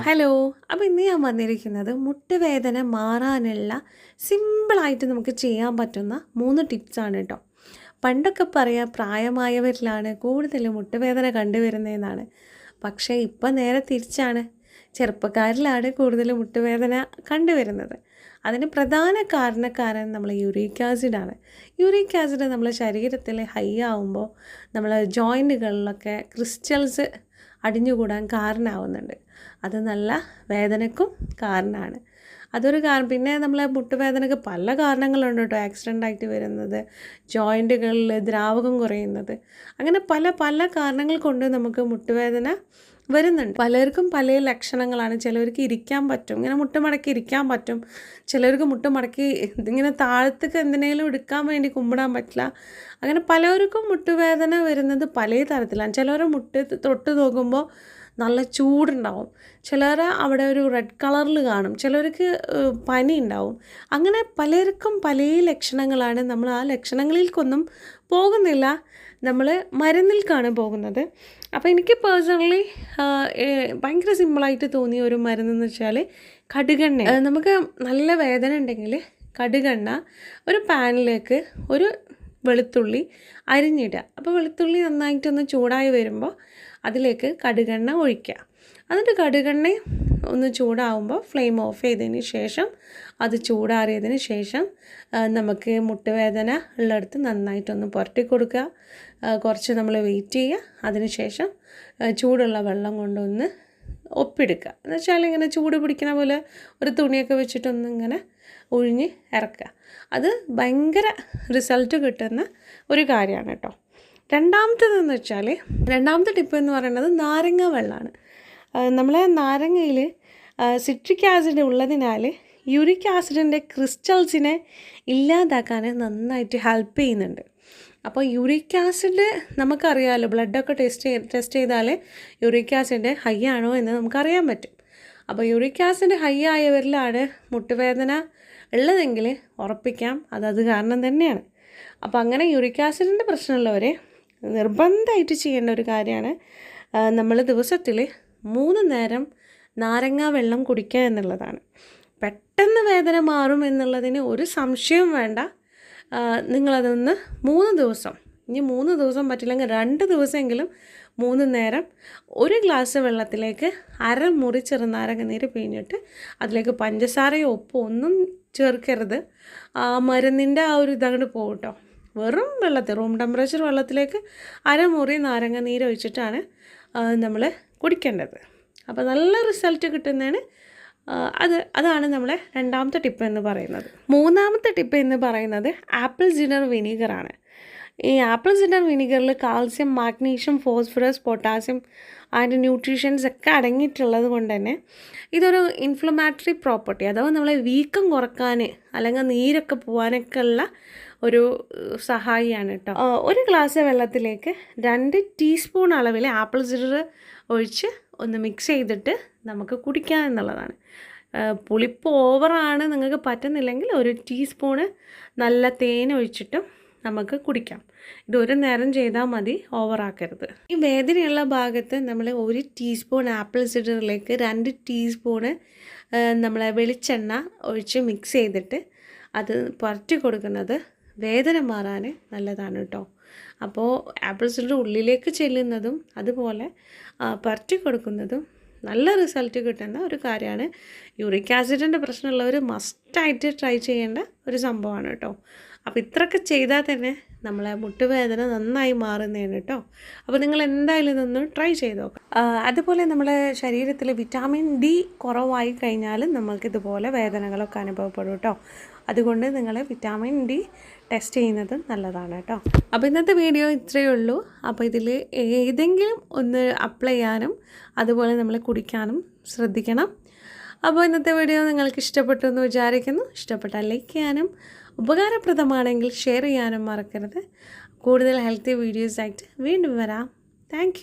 Hello. അപ്പോൾ ഇന്ന് ഞാൻ വന്നിരിക്കുന്നത് മുട്ടുവേദന മാറാനുള്ള സിമ്പിളായിട്ട് നമുക്ക് ചെയ്യാൻ പറ്റുന്ന 3 ടിപ്സാണ് കേട്ടോ. പണ്ടൊക്കെ പറയാം പ്രായമായവരിലാണ് കൂടുതൽ മുട്ടുവേദന കണ്ടുവരുന്നതെന്നാണ്. പക്ഷേ ഇപ്പം നേരെ തിരിച്ചാണ്. ചെറുപ്പക്കാരിലാണ് കൂടുതൽ മുട്ടുവേദന കണ്ടുവരുന്നത്. അതിന് പ്രധാന കാരണക്കാരൻ നമ്മൾ യൂറിക് ആസിഡാണ്. യൂറിക് ആസിഡ് നമ്മളെ ശരീരത്തിൽ ഹൈ ആവുമ്പോൾ നമ്മളെ ജോയിൻറ്റുകളിലൊക്കെ ക്രിസ്റ്റൽസ് അടിഞ്ഞുകൂടാൻ കാരണമാവുന്നുണ്ട്. അത് നല്ല വേദനക്കും കാരണമാണ്. അതൊരു കാരണം. പിന്നെ നമ്മളെ മുട്ടുവേദനയ്ക്ക് പല കാരണങ്ങളുണ്ട് കേട്ടോ. ആക്സിഡൻ്റായിട്ട് വരുന്നത്, ജോയിൻറ്റുകളിൽ ദ്രാവകം കുറയുന്നത്, അങ്ങനെ പല പല കാരണങ്ങൾ കൊണ്ട് നമുക്ക് മുട്ടുവേദന വരുന്നുണ്ട്. പലർക്കും പല ലക്ഷണങ്ങളാണ്. ചിലവർക്ക് ഇരിക്കാൻ പറ്റും, ഇങ്ങനെ മുട്ട് മടക്കി ഇരിക്കാൻ പറ്റും. ചിലവർക്ക് മുട്ട് മടക്കി ഇങ്ങനെ താഴത്തേക്ക് എന്തിനേലും എടുക്കാൻ വേണ്ടി കുമ്പിടാൻ പറ്റില്ല. അങ്ങനെ പലർക്കും മുട്ടുവേദന വരുന്നത് പല തരത്തിലാണ്. ചിലവർ മുട്ട് തൊട്ട് നോക്കുമ്പോൾ നല്ല ചൂടുണ്ടാവും, ചിലർ അവിടെ ഒരു റെഡ് കളറിൽ കാണും, ചിലർക്ക് പനി ഉണ്ടാവും. അങ്ങനെ പലർക്കും പല ലക്ഷണങ്ങളാണ്. നമ്മൾ ആ ലക്ഷണങ്ങളിലേക്കൊന്നും പോകുന്നില്ല, നമ്മൾ മരുന്നിലേക്കാണ് പോകുന്നത്. അപ്പോൾ എനിക്ക് പേഴ്സണലി ഭയങ്കര സിമ്പിളായിട്ട് തോന്നിയ ഒരു മരുന്നെന്ന് വെച്ചാൽ കടുകെണ്ണ. നമുക്ക് നല്ല വേദന ഉണ്ടെങ്കിൽ കടുകെണ്ണ ഒരു പാനിലേക്ക് ഒരു വെളുത്തുള്ളി അരിഞ്ഞിടുക. അപ്പോൾ വെളുത്തുള്ളി നന്നായിട്ടൊന്ന് ചൂടായി വരുമ്പോൾ അതിലേക്ക് കടുകെണ്ണ ഒഴിക്കുക. എന്നിട്ട് കടുകെണ്ണ ഒന്ന് ചൂടാവുമ്പോൾ ഫ്ലെയിം ഓഫ് ചെയ്തതിന് ശേഷം അത് ചൂടാറിയതിന് ശേഷം നമുക്ക് മുട്ടുവേദന ഉള്ളിടത്ത് നന്നായിട്ടൊന്ന് പുരട്ടി കൊടുക്കുക. കുറച്ച് നമ്മൾ വെയിറ്റ് ചെയ്യുക. അതിന് ശേഷം ചൂടുള്ള വെള്ളം കൊണ്ടൊന്ന് ഒപ്പിയെടുക്കുക. എന്ന് വെച്ചാൽ ഇങ്ങനെ ചൂട് പിടിക്കുന്ന പോലെ ഒരു തുണിയൊക്കെ വെച്ചിട്ടൊന്ന് ഇങ്ങനെ ഒഴിഞ്ഞ് ഇറക്കുക. അത് ഭയങ്കര റിസൾട്ട് കിട്ടുന്ന ഒരു കാര്യമാണ് കേട്ടോ. രണ്ടാമത്തേതെന്ന് വെച്ചാൽ രണ്ടാമത്തെ ടിപ്പ് എന്ന് പറയുന്നത് നാരങ്ങ വെള്ളമാണ്. നമ്മളെ നാരങ്ങയിൽ സിട്രിക് ആസിഡ് ഉള്ളതിനാൽ യൂറിക് ആസിഡിൻ്റെ ക്രിസ്റ്റൽസിനെ ഇല്ലാതാക്കാൻ നന്നായിട്ട് ഹെൽപ്പ് ചെയ്യുന്നുണ്ട്. അപ്പോൾ യൂറിക് ആസിഡ് നമുക്കറിയാമല്ലോ, ബ്ലഡൊക്കെ ടെസ്റ്റ് ചെയ്താൽ യൂറിക് ആസിഡ് ഹൈ ആണോ എന്ന് നമുക്കറിയാൻ പറ്റും. അപ്പോൾ യൂറിക് ആസിഡ് ഹൈ ആയവരിലാണ് മുട്ടുവേദന ഉള്ളതെങ്കിൽ ഉറപ്പിക്കാം അത് കാരണം തന്നെയാണ്. അപ്പോൾ അങ്ങനെ യൂറിക് ആസിഡിൻ്റെ പ്രശ്നമുള്ളവരെ നിർബന്ധമായിട്ട് ചെയ്യേണ്ട ഒരു കാര്യമാണ് നമ്മൾ ദിവസത്തിൽ 3 നേരം നാരങ്ങ വെള്ളം കുടിക്കുക എന്നുള്ളതാണ്. പെട്ടെന്ന് വേദന മാറും എന്നുള്ളതിന് ഒരു സംശയവും വേണ്ട. നിങ്ങളതൊന്ന് 3 ദിവസം, ഇനി 3 ദിവസം പറ്റില്ലെങ്കിൽ 2 ദിവസമെങ്കിലും 3 നേരം ഒരു ഗ്ലാസ് വെള്ളത്തിലേക്ക് അരമുറി ചെറുനാരങ്ങ നീര് പിഴിഞ്ഞിട്ട് അതിലേക്ക് പഞ്ചസാരയോ ഉപ്പോ ഒന്നും ചേർക്കരുത്. മരുന്നിൻ്റെ ആ ഒരു ഇതങ്ങോട്ട് പോകും കേട്ടോ. വെറും വെള്ളത്തിൽ, റൂം ടെമ്പറേച്ചർ വെള്ളത്തിലേക്ക് അരമുറി നാരങ്ങ നീര് ഒഴിച്ചിട്ടാണ് നമ്മൾ കുടിക്കേണ്ടത്. അപ്പോൾ നല്ല റിസൾട്ട് കിട്ടുന്നതാണ്. അതാണ് നമ്മളെ രണ്ടാമത്തെ ടിപ്പ് എന്ന് പറയുന്നത്. മൂന്നാമത്തെ ടിപ്പ് എന്ന് പറയുന്നത് ആപ്പിൾ സിഡർ വിനീഗറാണ്. ഈ ആപ്പിൾ സിഡർ വിനീഗറിൽ calcium, magnesium, phosphorus, potassium and nutritions ഒക്കെ അടങ്ങിയിട്ടുള്ളത് കൊണ്ട് തന്നെ ഇതൊരു ഇൻഫ്ലമാറ്ററി പ്രോപ്പർട്ടി, അഥവാ നമ്മളെ വീക്കം കുറക്കാൻ അല്ലെങ്കിൽ നീരൊക്കെ പോകാനൊക്കെ ഉള്ള ഒരു സഹായിയാണ് കേട്ടോ. ഒരു ഗ്ലാസ് വെള്ളത്തിലേക്ക് 2 ടീസ്പൂൺ അളവിൽ ആപ്പിൾ സിഡർ ഒഴിച്ച് ഒന്ന് മിക്സ് ചെയ്തിട്ട് നമുക്ക് കുടിക്കാം എന്നുള്ളതാണ്. പുളിപ്പ് ഓവറാണ് നിങ്ങൾക്ക് പറ്റുന്നില്ലെങ്കിൽ 1 ടീസ്പൂണ് നല്ല തേൻ ഒഴിച്ചിട്ടും നമുക്ക് കുടിക്കാം. ഇത് 1 നേരം ചെയ്താൽ മതി, ഓവറാക്കരുത്. ഈ വേദനയുള്ള ഭാഗത്ത് നമ്മൾ 1 ടീസ്പൂൺ ആപ്പിൾ സിഡറിലേക്ക് 2 ടീസ്പൂണ് നമ്മളെ വെളിച്ചെണ്ണ ഒഴിച്ച് മിക്സ് ചെയ്തിട്ട് അത് പുരട്ടി കൊടുക്കുന്നത് വേദന മാറാൻ നല്ലതാണ് കേട്ടോ. അപ്പോൾ ആപ്പിൾ സിഡർ ഉള്ളിലേക്ക് ചെല്ലുന്നതും അതുപോലെ പുരട്ടി കൊടുക്കുന്നതും നല്ല റിസൾട്ട് കിട്ടുന്ന ഒരു കാര്യമാണ്. യൂറിക് ആസിഡിൻ്റെ പ്രശ്നമുള്ളവർ മസ്റ്റായിട്ട് ട്രൈ ചെയ്യേണ്ട ഒരു സംഭവമാണ് കേട്ടോ. അപ്പോൾ ഇത്രയൊക്കെ ചെയ്താൽ തന്നെ നമ്മളെ മുട്ടുവേദന നന്നായി മാറുന്നതാണ് കേട്ടോ. അപ്പോൾ നിങ്ങൾ എന്തായാലും ഇതൊന്ന് ട്രൈ ചെയ്ത് നോക്കാം. അതുപോലെ നമ്മളെ ശരീരത്തിൽ വിറ്റാമിൻ ഡി കുറവായി കഴിഞ്ഞാൽ നമുക്കിതുപോലെ വേദനകളൊക്കെ അനുഭവപ്പെടും കേട്ടോ. അതുകൊണ്ട് നിങ്ങൾ വിറ്റാമിൻ ഡി ടെസ്റ്റ് ചെയ്യുന്നത് നല്ലതാണ് കേട്ടോ. അപ്പോൾ ഇന്നത്തെ വീഡിയോ ഇത്രയേ ഉള്ളൂ. അപ്പോൾ ഇതിൽ ഏതെങ്കിലും ഒന്ന് അപ്ലൈ ചെയ്യാനും അതുപോലെ നമ്മൾ കുടിക്കാനും ശ്രദ്ധിക്കണം. അപ്പോൾ ഇന്നത്തെ വീഡിയോ നിങ്ങൾക്ക് ഇഷ്ടപ്പെട്ടു എന്ന് വിചാരിക്കുന്നു. ഇഷ്ടപ്പെട്ടാൽ ലൈക്ക് ചെയ്യാനും ഉപകാരപ്രദമാണെങ്കിൽ ഷെയർ ചെയ്യാനും മറക്കരുത്. കൂടുതൽ ഹെൽത്തി വീഡിയോസായിട്ട് വീണ്ടും വരാം. താങ്ക്